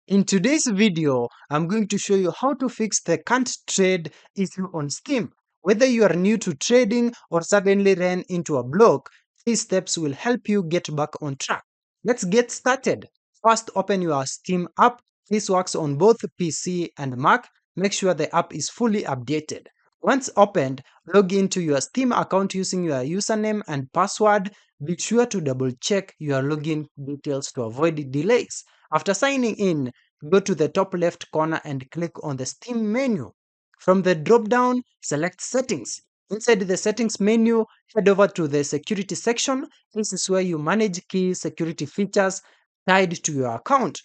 In today's video, I'm going to show you how to fix the can't trade issue on Steam. Whether you are new to trading or suddenly ran into a block, these steps will help you get back on track. Let's get started. First, open your Steam app. This works on both PC and Mac. Make sure the app is fully updated. Once opened, log into your Steam account using your username and password. Be sure to double check your login details to avoid delays. After signing in, go to the top left corner and click on the Steam menu. From the drop down, select Settings. Inside the Settings menu, head over to the Security section. This is where you manage key security features tied to your account.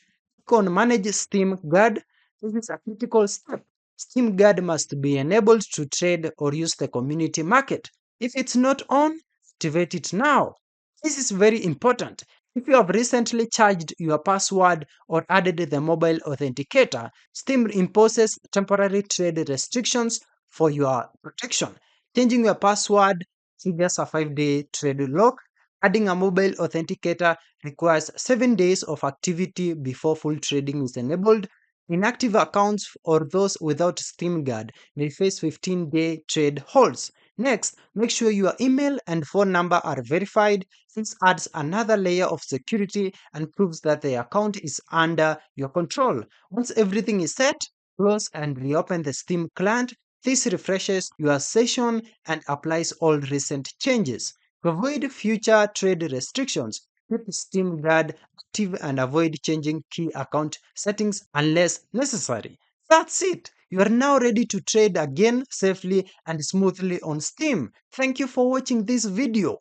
Click on Manage Steam Guard. This is a critical step. Steam Guard must be enabled to trade or use the community market. If it's not on, activate it now. This is very important. If you have recently changed your password or added the mobile authenticator, Steam imposes temporary trade restrictions for your protection. Changing your password triggers a 5-day trade lock. Adding a mobile authenticator requires 7 days of activity before full trading is enabled. Inactive accounts or those without Steam Guard may face 15-day trade holds. Next, make sure your email and phone number are verified. This adds another layer of security and proves that the account is under your control. Once everything is set, close and reopen the Steam client. This refreshes your session and applies all recent changes. To avoid future trade restrictions, keep Steam Guard active and avoid changing key account settings unless necessary. That's it. You are now ready to trade again safely and smoothly on Steam. Thank you for watching this video.